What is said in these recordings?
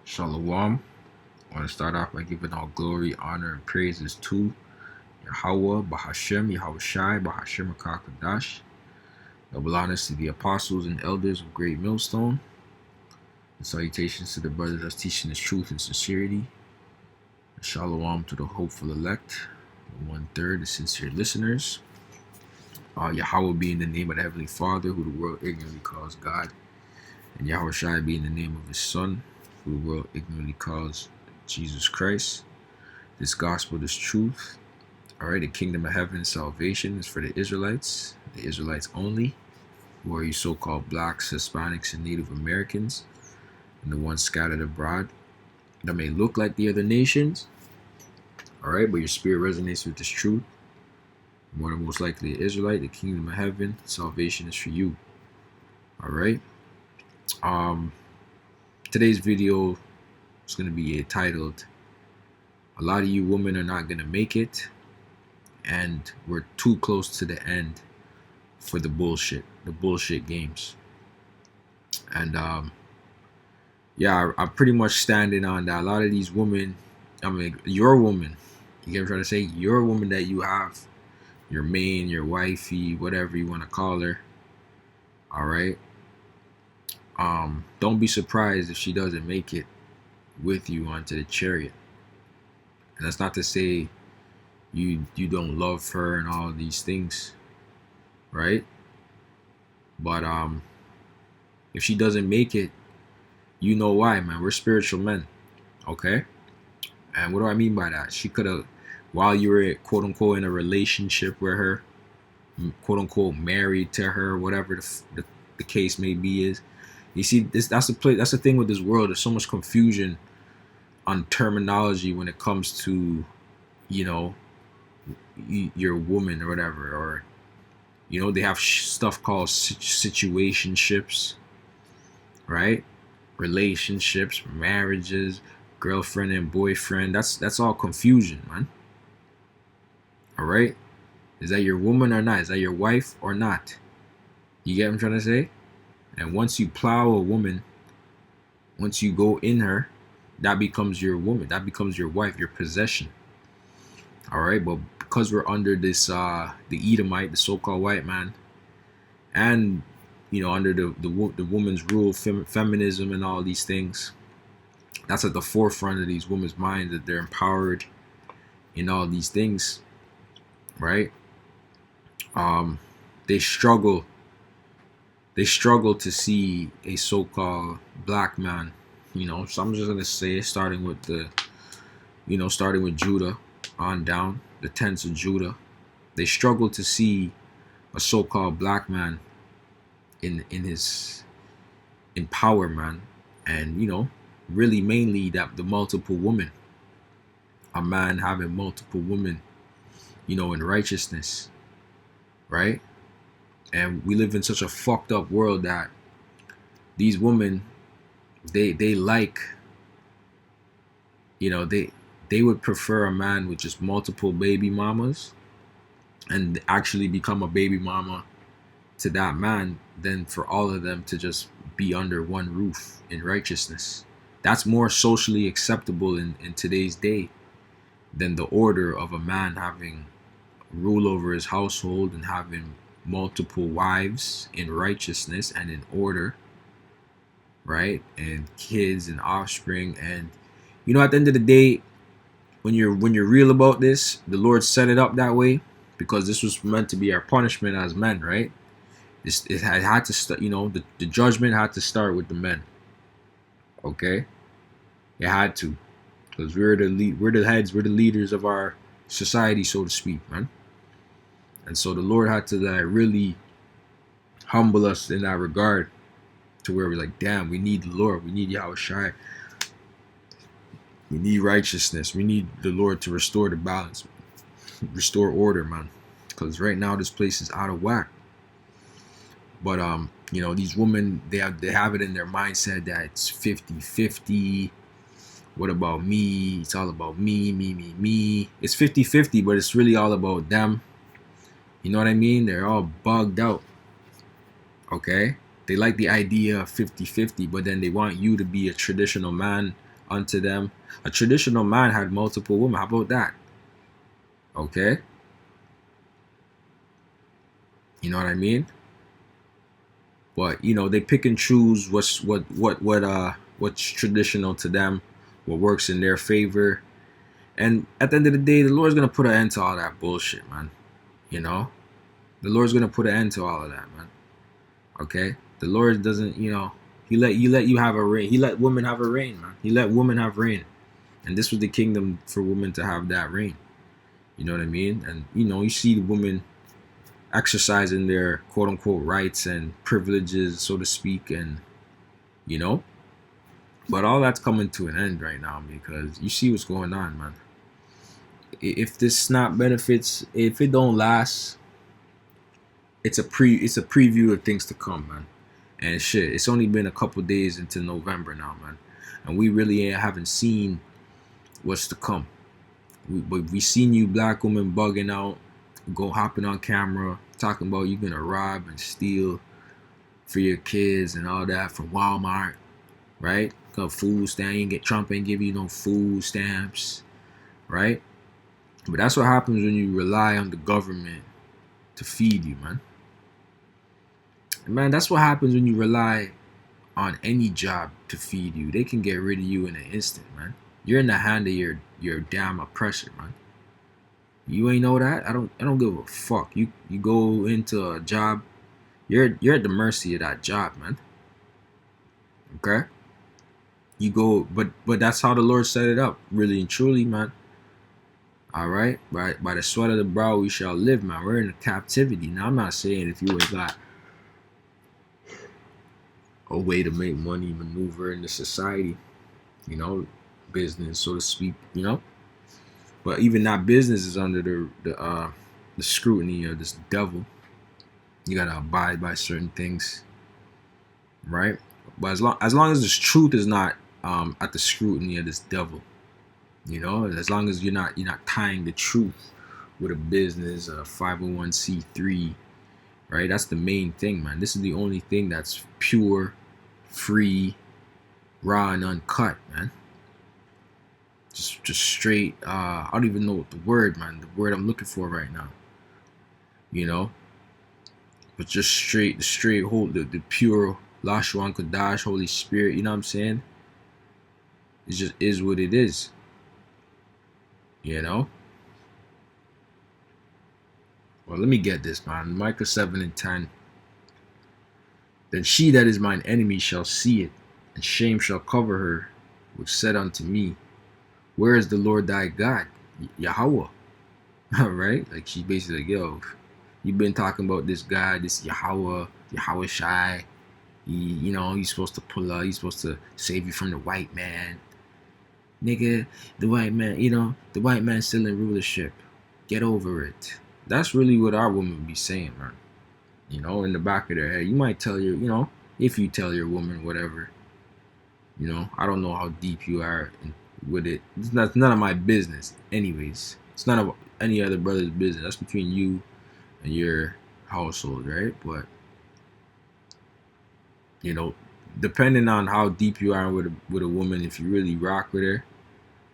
Shalom. I want to start off by giving all glory, honor, and praises to Yahweh, Bahashem, Yahweh Shai, Bahashem Kakadash. Double honors to the apostles and elders of Great Millstone. And salutations to the brothers that's teaching this truth and sincerity. And shalom to the hopeful elect, the 1/3, the sincere listeners. Yahweh being the name of the Heavenly Father, who the world ignorantly calls God. And Yahweh Shai being the name of his Son, who the world ignorantly calls Jesus Christ. This gospel is truth. Alright, the kingdom of heaven salvation is for the Israelites only, who are you so-called blacks, Hispanics, and Native Americans, and the ones scattered abroad that may look like the other nations. Alright, but your spirit resonates with this truth. More than most likely an Israelite, the kingdom of heaven, salvation is for you. Alright. Today's video is going to be titled, "A lot of you women are not going to make it, and we're too close to the end for the bullshit games." And yeah, I'm pretty much standing on that. A lot of these women, I mean, your woman, you get what I'm trying to say? Your woman that you have, your main, your wifey, whatever you want to call her. All right. Don't be surprised if she doesn't make it with you onto the chariot. And that's not to say you don't love her and all of these things, right? But if she doesn't make it, you know why, man. We're spiritual men, okay? And what do I mean by that? She could have, while you were quote unquote in a relationship with her, quote unquote married to her, whatever the case may be, is. You see, that's the thing with this world. There's so much confusion on terminology when it comes to, you know, your woman or whatever, or, you know, they have stuff called situationships, right? Relationships, marriages, girlfriend and boyfriend. That's all confusion, man. All right, is that your woman or not? Is that your wife or not? You get what I'm trying to say? And once you plow a woman, once you go in her, that becomes your woman. That becomes your wife, your possession. All right, but because we're under this, the Edomite, the so-called white man, and you know, under the woman's rule, feminism, and all these things, that's at the forefront of these women's minds, that they're empowered in all these things, right? They struggle to see a so-called black man, you know. So I'm just gonna say, starting with Judah on down, the tents of Judah, they struggle to see a so-called black man in power, man. And you know, really mainly that the multiple women, a man having multiple women, you know, in righteousness, right? And we live in such a fucked up world that these women, they like, you know, they would prefer a man with just multiple baby mamas and actually become a baby mama to that man than for all of them to just be under one roof in righteousness. That's more socially acceptable in today's day than the order of a man having rule over his household and having multiple wives in righteousness and in order, right? And kids and offspring. And you know, at the end of the day, when you're real about this, the Lord set it up that way because this was meant to be our punishment as men, right? It had to start, you know, the judgment had to start with the men. Okay? It had to, because we're the heads, we're the leaders of our society, so to speak, man. And so the Lord had to really humble us in that regard, to where we're like, damn, we need the Lord. We need Yahweh Shai. We need righteousness. We need the Lord to restore the balance, restore order, man. Because right now this place is out of whack. But you know, these women, they have it in their mindset that it's 50-50. What about me? It's all about me. It's 50-50, but it's really all about them. You know what I mean? They're all bugged out. Okay? They like the idea of 50-50, but then they want you to be a traditional man unto them. A traditional man had multiple women. How about that? Okay, you know what I mean? But they pick and choose what's traditional to them, what works in their favor. And at the end of the day, the Lord's gonna put an end to all that bullshit, man. You know, the Lord's gonna put an end to all of that, man. Okay, the Lord doesn't, He let you have a reign. He let women have a reign, man. He let women have reign, and this was the kingdom for women to have that reign. You know what I mean? And you see the women exercising their quote unquote rights and privileges, so to speak, and you know, but all that's coming to an end right now because you see what's going on, man. If this snap benefits, if it don't last, it's a preview of things to come, man. And shit, it's only been a couple days into November now, man, and we really haven't seen what's to come. We seen you black women bugging out, go hopping on camera, talking about you gonna rob and steal for your kids and all that from Walmart, right? Got food stamp, Trump ain't give you no food stamps, right? But that's what happens when you rely on the government to feed you, man. And man, that's what happens when you rely on any job to feed you. They can get rid of you in an instant, man. You're in the hand of your damn oppressor, man. You ain't know that? I don't give a fuck. You go into a job, you're at the mercy of that job, man. Okay? You go, but that's how the Lord set it up, really and truly, man. All right, by the sweat of the brow we shall live, man. We're in a captivity. Now I'm not saying if you ain't got a way to make money, maneuver in the society, business, so to speak, But even that business is under the scrutiny of this devil. You gotta abide by certain things, right? But as long as this truth is not at the scrutiny of this devil, as long as you're not tying the truth with a business, a 501c3, right? That's the main thing, man. This is the only thing that's pure, free, raw, and uncut, man. Just straight. I don't even know what the word I'm looking for right now. But just straight, the pure Lashwan Kodash, Holy Spirit. You know what I'm saying? It just is what it is. Well, let me get this, man. Micah 7:10. Then she that is mine enemy shall see it, and shame shall cover her, which said unto me, where is the Lord thy God? Yahweh. Right? Like she's basically like, yo, you've been talking about this God, this Yahweh Shai. He's supposed to pull up, he's supposed to save you from the white man. Nigga, the white man, the white man's still in rulership. Get over it. That's really what our women be saying, man. In the back of their head. You might tell your, if you tell your woman whatever, I don't know how deep you are with it. It's none of my business. Anyways, it's none of any other brother's business. That's between you and your household, right? But, depending on how deep you are with a woman, if you really rock with her,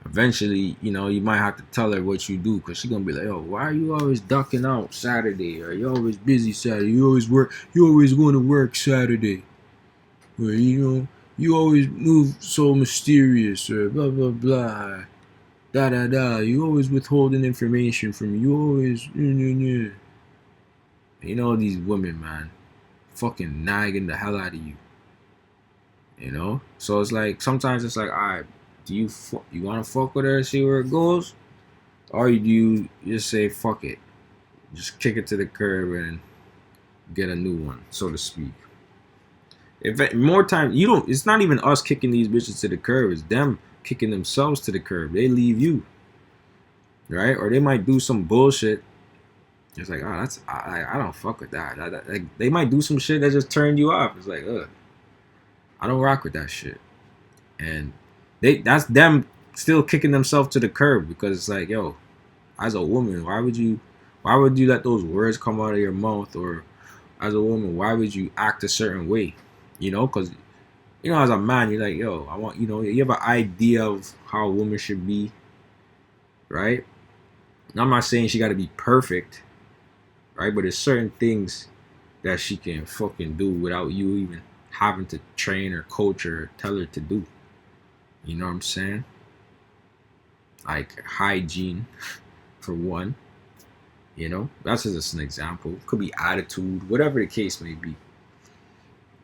eventually, you might have to tell her what you do, because she's going to be like, oh, why are you always ducking out Saturday? Or you're always busy Saturday. You always going to work Saturday. Or, you always move so mysterious, or blah, blah, blah. Da, da, da. You always withholding information from me. You always, these women, man, fucking nagging the hell out of you. So it's like, sometimes it's like, all right, do you want to fuck with her and see where it goes? Or do you just say, fuck it. Just kick it to the curb and get a new one, so to speak. If more time, it's not even us kicking these bitches to the curb. It's them kicking themselves to the curb. They leave you. Right? Or they might do some bullshit. It's like, oh, I don't fuck with that. Like, they might do some shit that just turned you off. It's like, I don't rock with that shit. And that's them still kicking themselves to the curb, because it's like, yo, as a woman, why would you let those words come out of your mouth? Or as a woman, why would you act a certain way? Because You know, as a man, you're like, yo, I want, you have an idea of how a woman should be, right? And I'm not saying she got to be perfect, right? But there's certain things that she can fucking do without you even having to train or coach her or tell her to do. You know what I'm saying? Like hygiene, for one. That's just an example. Could be attitude, whatever the case may be.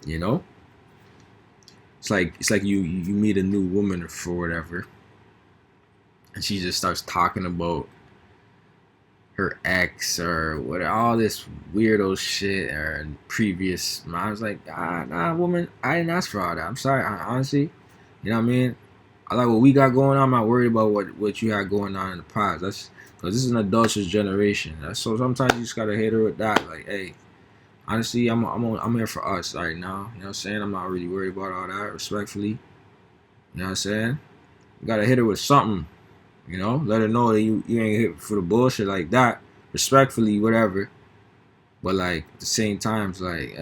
You know, it's like you meet a new woman or for whatever, and she just starts talking about her ex or what, all this weirdo shit or previous. I was like, nah, woman, I didn't ask for all that. I'm sorry, honestly. You know what I mean? I like what we got going on. I'm not worried about what you had going on in the past. That's because this is an adulterous generation. So sometimes you just gotta hit her with that. Like, hey, honestly, I'm here for us right now. You know what I'm saying? I'm not really worried about all that. Respectfully, you know what I'm saying? You gotta hit her with something. Let her know that you ain't hit for the bullshit like that. Respectfully, whatever. But like at the same time, it's like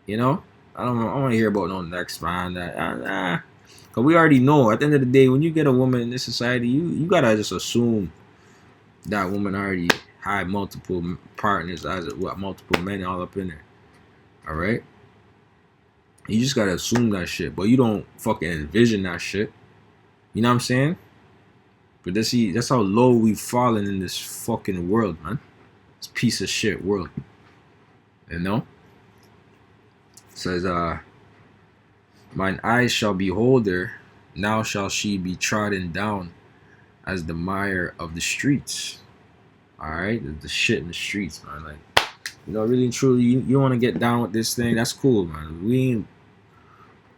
you know, I don't want to hear about no next man. Cause we already know. At the end of the day, when you get a woman in this society, you gotta just assume that woman already had multiple partners, multiple men all up in there. All right, you just gotta assume that shit, but you don't fucking envision that shit. You know what I'm saying? But that's how low we've fallen in this fucking world, man. This piece of shit world. You know? It says, mine eyes shall behold her, now shall she be trodden down as the mire of the streets. Alright? The shit in the streets, man. Like, really and truly, you want to get down with this thing, that's cool, man. You know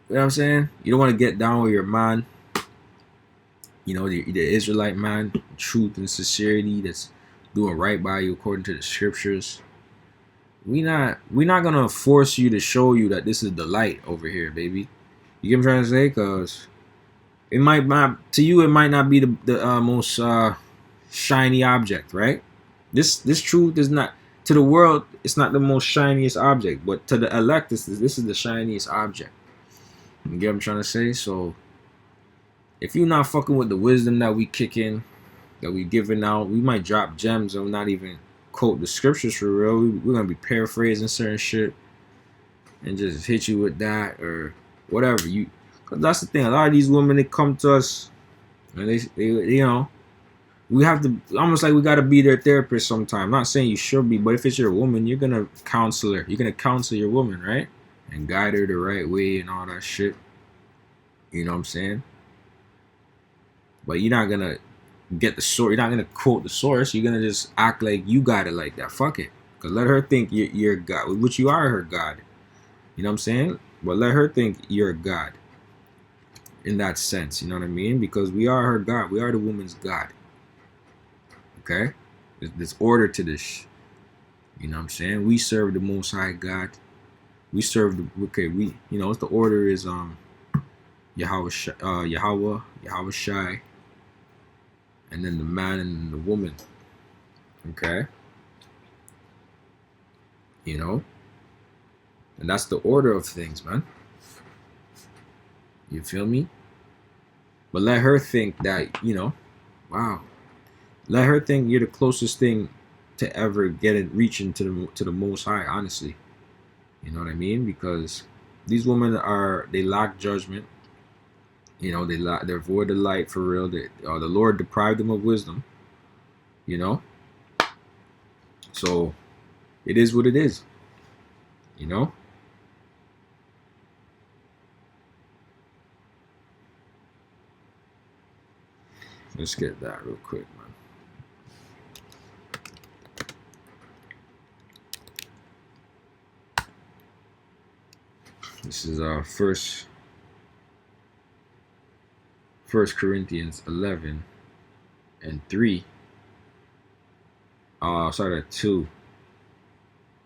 what I'm saying? You don't want to get down with your man. The Israelite man, truth and sincerity, that's doing right by you according to the scriptures. We're not gonna force you to show you that this is the light over here, baby. You get what I'm trying to say? Cause it might not, to you, it might not be the most shiny object, right? This truth is not, to the world, it's not the most shiniest object, but to the elect, this is the shiniest object. You get what I'm trying to say? So if you're not fucking with the wisdom that we kicking, that we giving out, we might drop gems and not even quote the scriptures for real. We're gonna be paraphrasing certain shit and just hit you with that or whatever. Cause that's the thing. A lot of these women, they come to us and they we have to, almost like we gotta be their therapist sometime. I'm not saying you should be, but if it's your woman, you're gonna counsel her. You're gonna counsel your woman, right? And guide her the right way and all that shit. You know what I'm saying? But you're not gonna get the source. You're not gonna quote the source. You're gonna just act like you got it like that. Fuck it. Cause let her think you're God, which you are her God. You know what I'm saying? But let her think you're God. In that sense, you know what I mean? Because we are her God. We are the woman's God. Okay? There's order to this. You know what I'm saying? We serve the Most High God. We serve it's the order is Yahweh Shai, and then the man and the woman. Okay? And that's the order of things, man. You feel me? But let her think that, wow. Let her think you're the closest thing to ever reaching to the Most High, honestly. You know what I mean? Because these women they lack judgment. They're void of light for real. The Lord deprived them of wisdom. So it is what it is. Let's get that real quick, man. This is First Corinthians 11 and 3. Start at 2.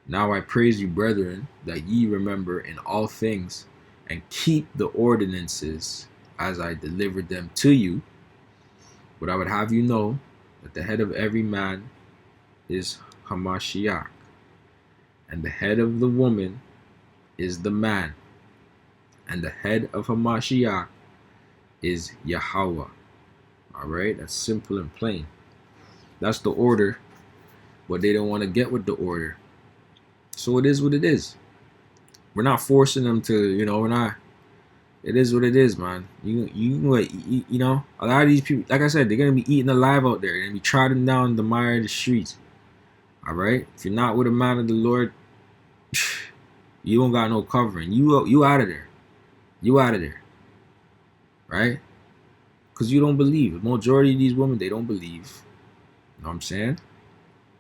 Now I praise you, brethren, that ye remember in all things and keep the ordinances as I delivered them to you. But I would have you know that the head of every man is Hamashiach, and the head of the woman is the man, And the head of Hamashiach is Yahweh. Alright? That's simple and plain. That's the order, but they don't want to get with the order. So it is what it is. We're not forcing them to, we're not. It is what it is, man. You know, a lot of these people, like I said, they're gonna be eaten alive out there. They're gonna be trodden down the mire of the streets. All right. If you're not with a man of the Lord, you don't got no covering. You out of there. You out of there. Right? Because you don't believe. The majority of these women, they don't believe. You know what I'm saying?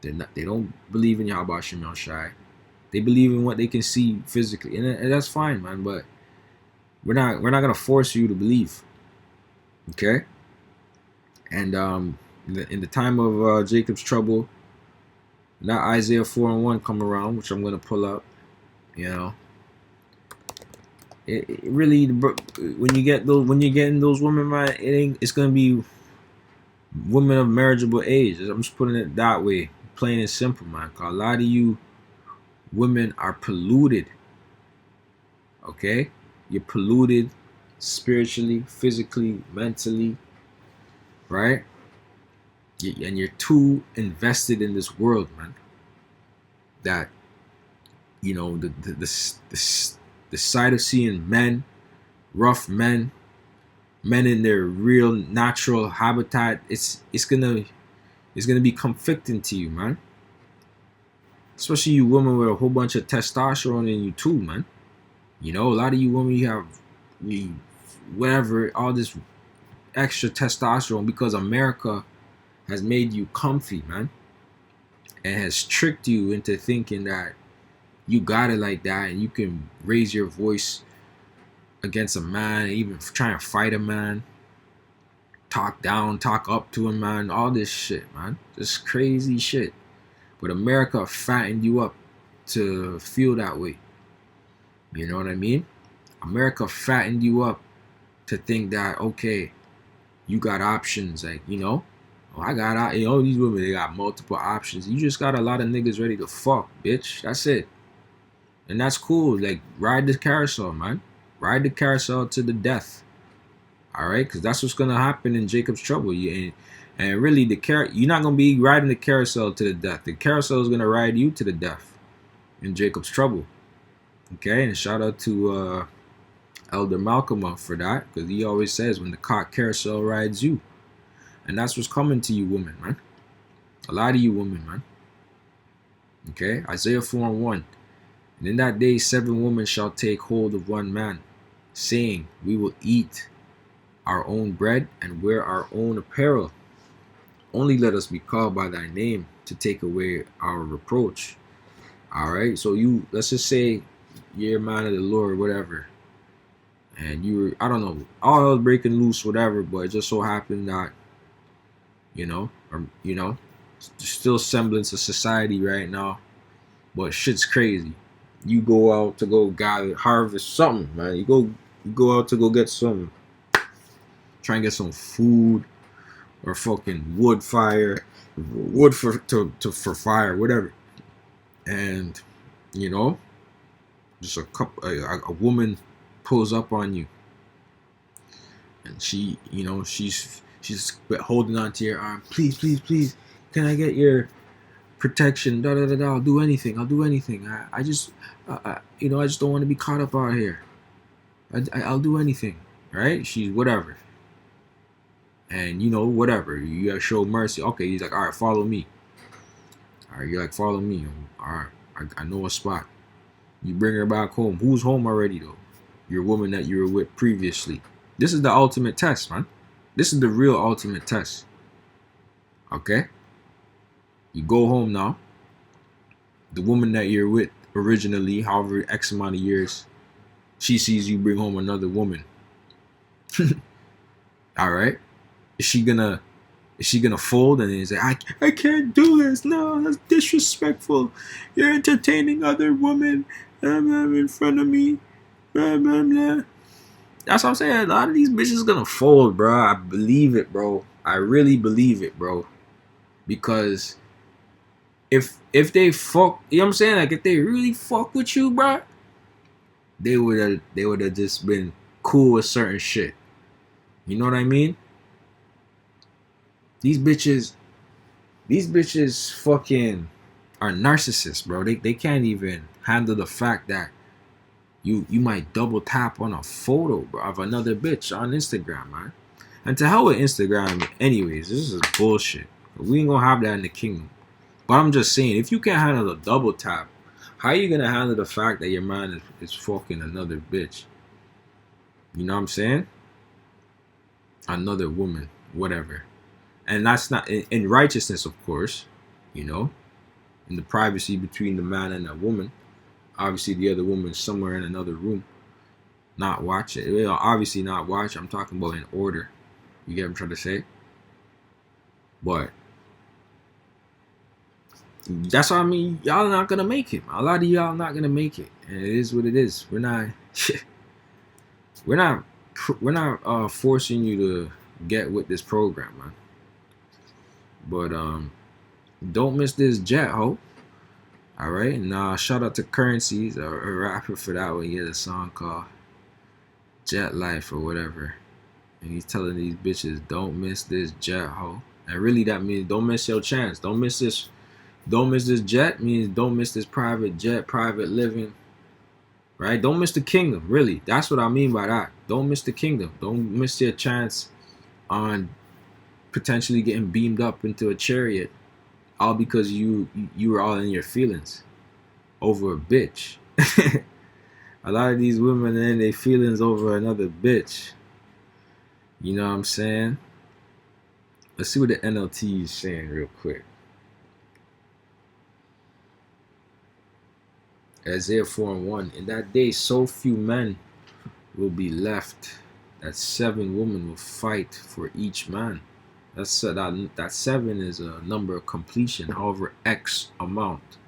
They don't believe in Yahweh Shem Shai. They believe in what they can see physically, and that's fine, man. But we're not gonna force you to believe, okay? And in the time of Jacob's trouble, that Isaiah 4:1 come around, which I'm gonna pull up. You know, it really, when you're getting those women, man, it's gonna be women of marriageable age. I'm just putting it that way, plain and simple, man. Cause a lot of you women are polluted. Okay, you're polluted spiritually, physically, mentally, right? And you're too invested in this world, man. That the sight of seeing men, rough men in their real natural habitat, it's gonna be conflicting to you, man. Especially you women with a whole bunch of testosterone in you too, man. A lot of you women, you have whatever, all this extra testosterone because America has made you comfy, man, and has tricked you into thinking that you got it like that and you can raise your voice against a man and even try and fight a man, talk down, talk up to a man, all this shit, man. Just crazy shit. But America fattened you up to feel that way. You know what I mean? America fattened you up to think that, okay, you got options. Like, I got, these women, they got multiple options. You just got a lot of niggas ready to fuck, bitch. That's it. And that's cool. Like, ride the carousel, man. Ride the carousel to the death. All right? Because that's what's going to happen in Jacob's trouble. And really, you're not going to be riding the carousel to the death. The carousel is going to ride you to the death in Jacob's trouble. Okay? And shout out to Elder Malcolm for that. Because he always says, when the carousel rides you. And that's what's coming to you women, man. A lot of you women, man. Okay? Isaiah 4:1. And in that day 7 women shall take hold of one man, saying, we will eat our own bread and wear our own apparel. Only let us be called by thy name to take away our reproach. Alright, so let's just say you're a man of the Lord, whatever. And you were, I don't know, all hell breaking loose, whatever, but it just so happened that, still semblance of society right now, but shit's crazy. You go out to go gather, harvest something, man. You go out to go get some, try and get some food or fucking wood for fire, whatever. And just a woman pulls up on you, and she, she's holding on to your arm. Please, can I get your protection? Da da da da. I'll do anything. I just don't want to be caught up out here. I'll do anything, right? She's whatever, and whatever. You gotta show mercy. Okay, he's like, all right, follow me. All right, you're like, follow me. All right, I know a spot. You bring her back home. Who's home already though? Your woman that you were with previously. This is the ultimate test, man. This is the real ultimate test. Okay? You go home now. The woman that you're with originally, however X amount of years, she sees you bring home another woman. Alright? Is she gonna fold and say, I can't do this? No, that's disrespectful. You're entertaining other women in front of me. Blah, blah, blah. That's what I'm saying. A lot of these bitches gonna fold, bro. I believe it, bro. I really believe it, bro. Because if they fuck, you know what I'm saying? Like, if they really fuck with you, bro, they would have just been cool with certain shit. You know what I mean? These bitches these bitches fucking are narcissists, bro. They can't even handle the fact that you might double tap on a photo, bro, of another bitch on Instagram, man. And to hell with Instagram, anyways. This is bullshit. We ain't gonna have that in the kingdom. But I'm just saying, if you can't handle a double tap, how you gonna handle the fact that your man is fucking another bitch? You know what I'm saying? Another woman, whatever. And that's not in righteousness, of course. You know, in the privacy between the man and the woman. Obviously, the other woman is somewhere in another room, not watching. You know, obviously not watch. I'm talking about in order. You get what I'm trying to say? But that's what I mean. Y'all not gonna make it. A lot of y'all not gonna make it, and it is what it is. We're not. we're not. We're not forcing you to get with this program, man. But don't miss this jet, ho. All right, and shout out to Currencies, a rapper for that one. He has a song called Jet Life or whatever, and he's telling these bitches, don't miss this jet, ho. And really, that means don't miss your chance. Don't miss this. Don't miss this jet means don't miss this private jet, private living, right? Don't miss the kingdom, really. That's what I mean by that. Don't miss the kingdom. Don't miss your chance on potentially getting beamed up into a chariot, all because you were all in your feelings over a bitch. A lot of these women are in their feelings over another bitch. You know what I'm saying? Let's see what the NLT is saying real quick. Isaiah 4:1. In that day, so few men will be left that 7 women will fight for each man. That 7 is a number of completion, however X amount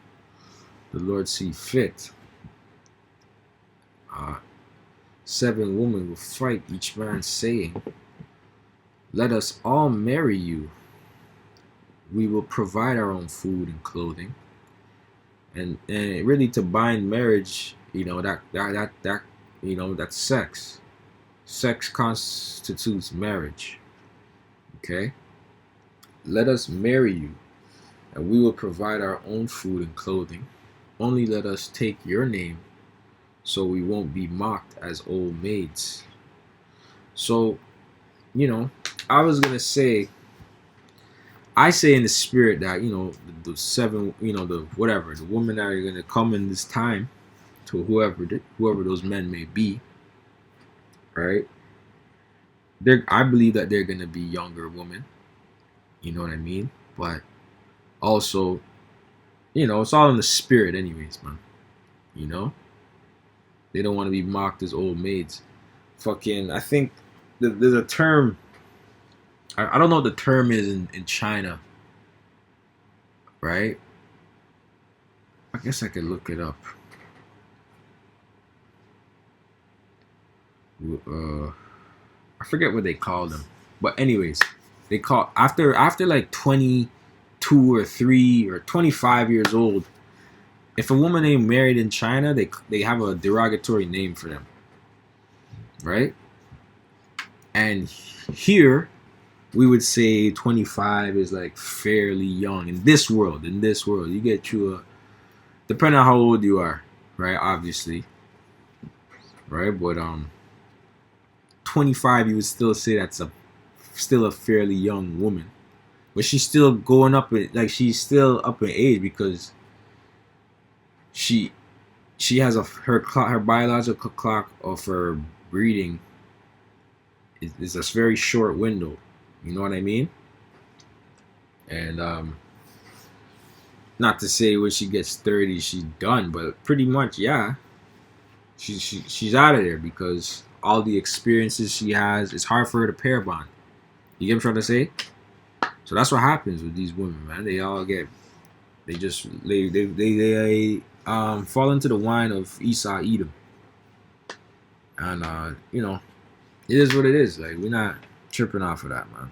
the Lord see fit. 7 women will fight each man, saying, let us all marry you. We will provide our own food and clothing. And really, to bind marriage, you know, that you know, that's sex. Sex constitutes marriage. Okay? Let us marry you, and we will provide our own food and clothing. Only let us take your name, so we won't be mocked as old maids. So, you know, I was gonna say, I say in the spirit that, you know, the 7, you know, the whatever, the women that are gonna come in this time, to whoever those men may be, right? I believe that they're gonna be younger women. You know what I mean? But also, you know, it's all in the spirit, anyways, man. You know, they don't want to be mocked as old maids. Fucking, I think there's a term. I don't know what the term is in China, right? I guess I could look it up. I forget what they call them, but anyways, they call after like 22 or 3 or 25 years old. If a woman ain't married in China, they have a derogatory name for them, right? And here we would say 25 is like fairly young in this world. In this world, you get you depending on how old you are, right? Obviously, right? But 25, you would still say that's still a fairly young woman, but she's still going up like she's still up in age because she has her biological clock of her breeding is a very short window. You know what I mean? And not to say when she gets 30 she's done, but pretty much, yeah, she's out of there because all the experiences she has, it's hard for her to pair bond. You get what I'm trying to say? So that's what happens with these women, man. They all get, they fall into the wine of Esau Edom. And you know, it is what it is. Like, we're not tripping off of that, man.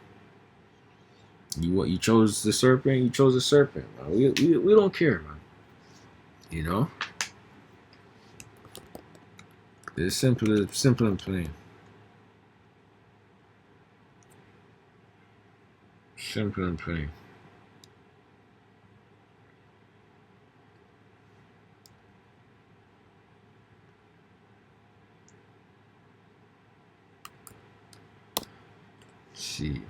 You chose the serpent, you chose the serpent, man. We don't care, man. You know? It's simple and plain. Simple and plain. Let's see.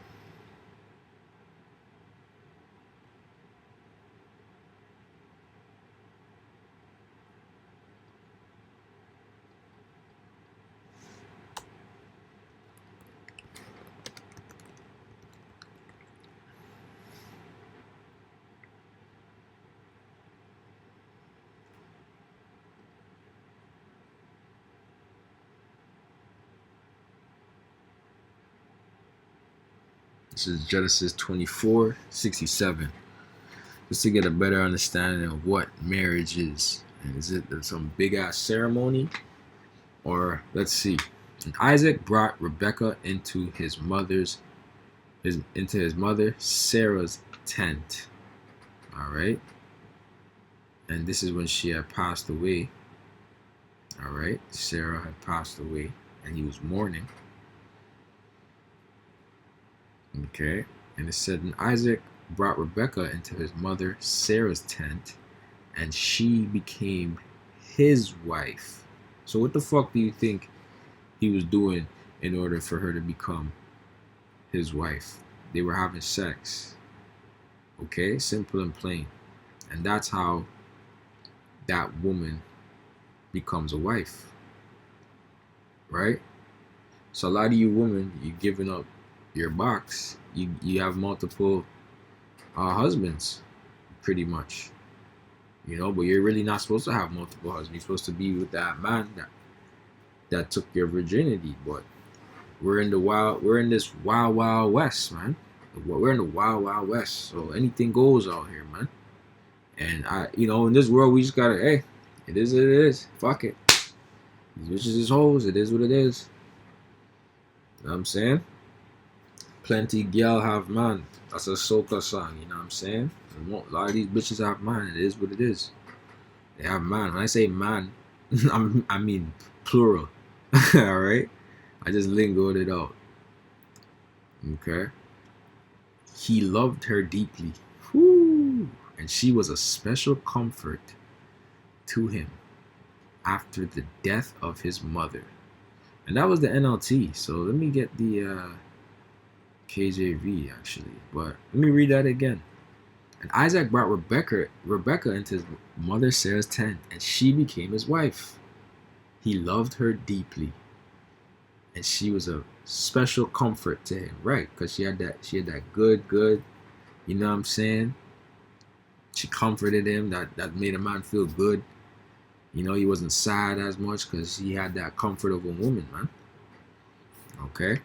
This is Genesis 24:67. Just to get a better understanding of what marriage is. And is it some big ass ceremony? Or let's see. And Isaac brought Rebekah into his mother Sarah's tent. Alright. And this is when she had passed away. Alright. Sarah had passed away and he was mourning. Okay. And it said, and Isaac brought Rebekah into his mother Sarah's tent, and she became his wife. So what the fuck do you think he was doing in order for her to become his wife? They were having sex. Okay, simple and plain. And that's how that woman becomes a wife. Right? So a lot of you women, you're giving up your box. You have multiple husbands, pretty much. You know, but you're really not supposed to have multiple husbands. You're supposed to be with that man that took your virginity. But we're in this wild west, man. We're in the wild west. So anything goes out here, man. And in this world, we just gotta, hey, it is what it is. Fuck it. These bitches is hoes. It is what it is. You know what I'm saying? Plenty girl have man. That's a soca song. You know what I'm saying? A lot of these bitches have man. It is what it is. They have man. When I say man, I mean plural. All right. I just lingoed it out. Okay. He loved her deeply. Whew. And she was a special comfort to him after the death of his mother. And that was the NLT. So let me get the KJV actually. But let me read that again. And Isaac brought Rebekah into his mother Sarah's tent, and she became his wife. He loved her deeply, and she was a special comfort to him, right? Because she had that good, you know what I'm saying? She comforted him. That made a man feel good. You know, he wasn't sad as much because he had that comfort of a woman, man. Okay,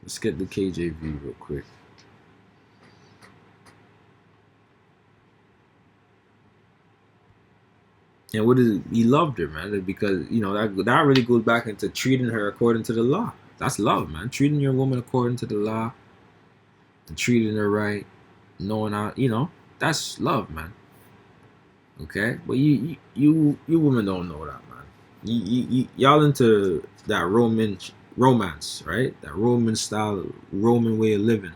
let's get the KJV real quick. And what is it? He loved her, man, because that really goes back into treating her according to the law. That's love, man. Treating your woman according to the law and treating her right, knowing how, that's love, man. Okay, but you women don't know that, man. Y'all into that romance, right? That Roman style, Roman way of living.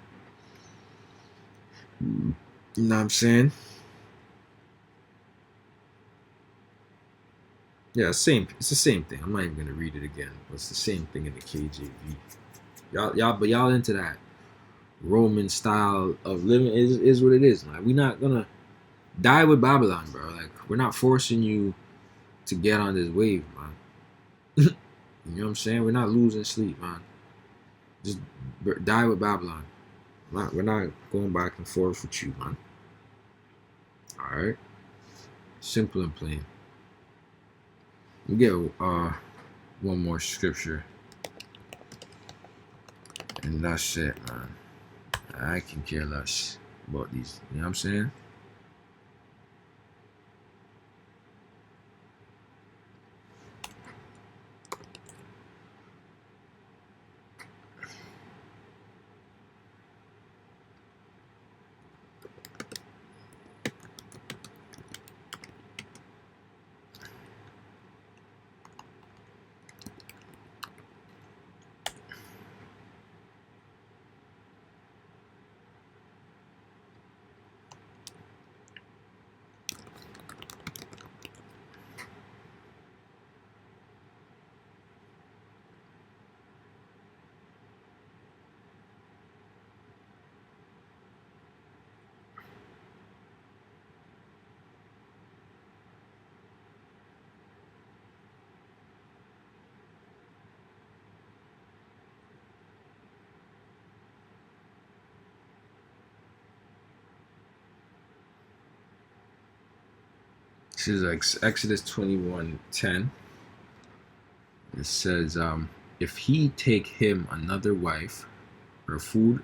You know what I'm saying? Yeah, same. It's the same thing. I'm not even gonna read it again. But it's the same thing in the KJV. Y'all into that Roman style of living is what it is. Like, we're not gonna die with Babylon, bro. Like, we're not forcing you to get on this wave, man. You know what I'm saying? We're not losing sleep, man. Just die with Babylon. We're not going back and forth with you, man. All right, simple and plain. We get one more scripture, and that's it, man. I can care less about these. You know what I'm saying? This is Exodus 21:10. It says, if he take him another wife, her food,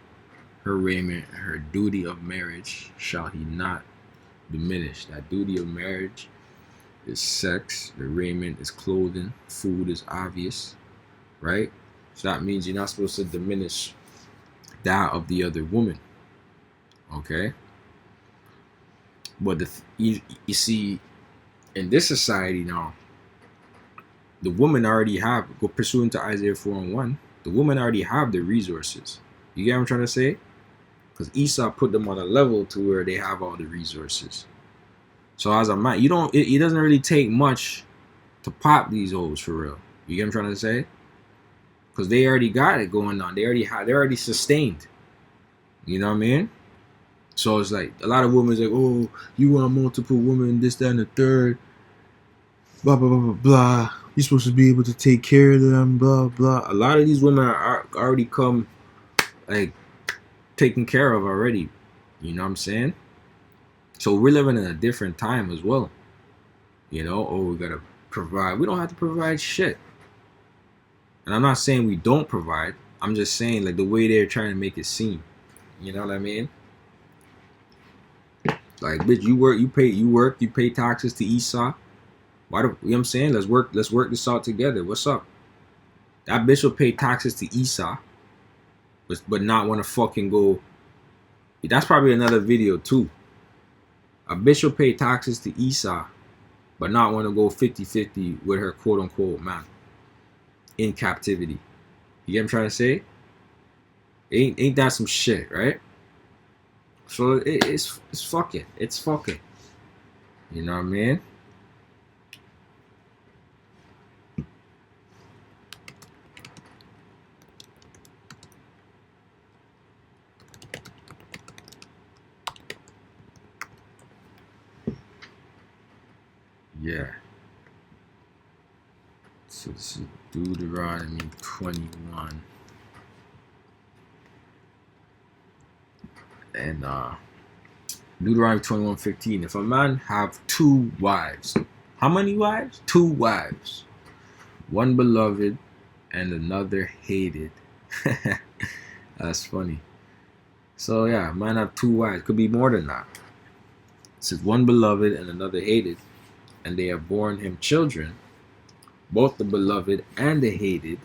her raiment, her duty of marriage shall he not diminish. That duty of marriage is sex, the raiment is clothing, food is obvious, right? So that means you're not supposed to diminish that of the other woman, okay? But you see, in this society now, the woman already have, go pursuant to Isaiah 4:1, the woman already have the resources. You get what I'm trying to say? Because Esau put them on a level to where they have all the resources. So as a man, it doesn't really take much to pop these hoes for real. You get what I'm trying to say? Because they already got it going on. They're already sustained. You know what I mean? So it's like a lot of women's like, oh, you want multiple women, this, that, and the third, blah, blah, blah, blah, blah. You're supposed to be able to take care of them, blah, blah. A lot of these women are already come, like, taken care of already. You know what I'm saying? So we're living in a different time as well. You know, oh, we gotta provide. We don't have to provide shit. And I'm not saying we don't provide. I'm just saying, like, the way they're trying to make it seem. You know what I mean? Like, bitch, you pay taxes to Esau. Why do, you know what I'm saying? Let's work this out together. What's up? That bitch will pay taxes to Esau, but not want to fucking go. That's probably another video too. A bitch will pay taxes to Esau, but not want to go 50-50 with her quote unquote man in captivity. You get what I'm trying to say? Ain't that some shit, right? So it's fucking. It's fucking. You know what I mean? Yeah. So this is Deuteronomy 21. And Deuteronomy 21:15. If a man have two wives, how many wives? Two wives. One beloved and another hated. That's funny. So yeah, man have two wives. Could be more than that. It says one beloved and another hated, and they have borne him children, both the beloved and the hated.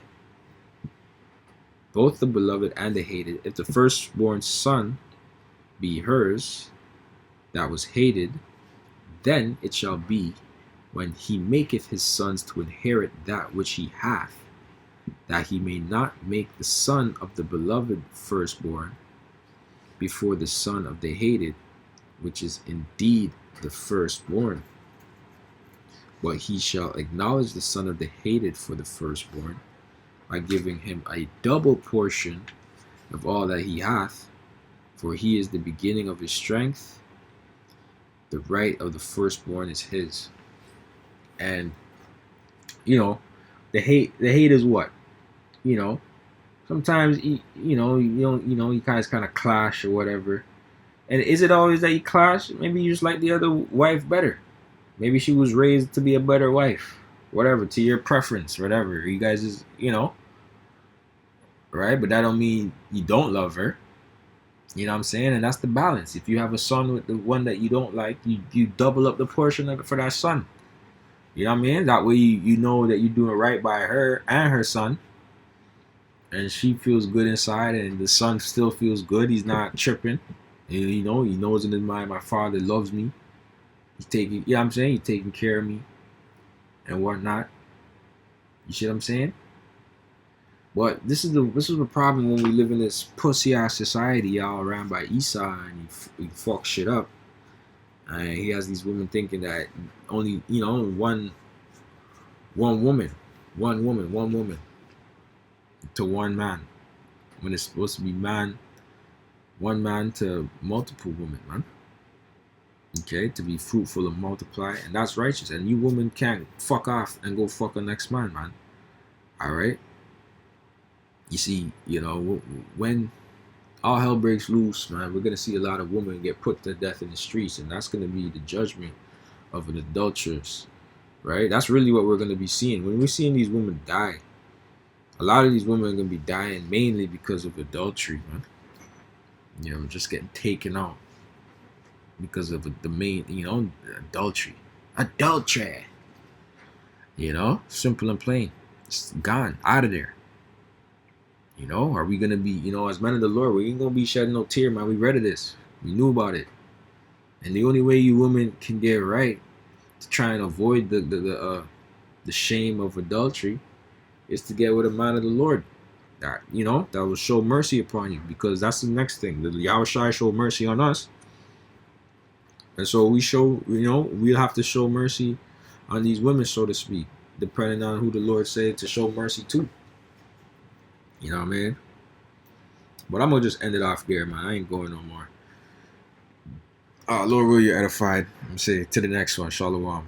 Both the beloved and the hated. If the firstborn son be hers, that was hated, then it shall be, when he maketh his sons to inherit that which he hath, that he may not make the son of the beloved firstborn before the son of the hated, which is indeed the firstborn. But he shall acknowledge the son of the hated for the firstborn, by giving him a double portion of all that he hath, for he is the beginning of his strength. The right of the firstborn is his. And you know, the hate is what? You know, sometimes you guys kind of clash or whatever. And is it always that you clash? Maybe you just like the other wife better. Maybe she was raised to be a better wife. Whatever, to your preference, whatever. You guys is, right? But that don't mean you don't love her. You know what I'm saying? And that's the balance. If you have a son with the one that you don't like, you double up the portion of it for that son. You know what I mean? That way you know that you're doing right by her and her son. And she feels good inside, and the son still feels good. He's not tripping. And, he knows in his mind, my father loves me. He's taking, I'm saying? He's taking care of me and whatnot. You see what I'm saying? But this is the problem when we live in this pussy ass society, y'all, ran by Esau, and he fuck shit up. And he has these women thinking that only one woman to one man, when it's supposed to be one man to multiple women, man. Okay, to be fruitful and multiply, and that's righteous. And you women can't fuck off and go fuck the next man, man. All right. You see, when all hell breaks loose, man, we're gonna see a lot of women get put to death in the streets, and that's gonna be the judgment of an adulteress, right? That's really what we're going to be seeing. When we're seeing these women die, a lot of these women are going to be dying mainly because of adultery, man. You know, just getting taken out because of the main, adultery. Adultery. You know, simple and plain. It's gone, out of there. You know, are we going to be, as men of the Lord, we ain't going to be shedding no tear, man. We read of this. We knew about it. And the only way you women can get right to try and avoid the shame of adultery is to get with a man of the Lord that that will show mercy upon you, because that's the next thing. The Yahushua showed mercy on us, and so we'll have to show mercy on these women, so to speak, depending on who the Lord said to show mercy to. You know what I mean? But I'm gonna just end it off there, man. I ain't going no more. Lord, will you edified? I'm say to the next one. Shalom.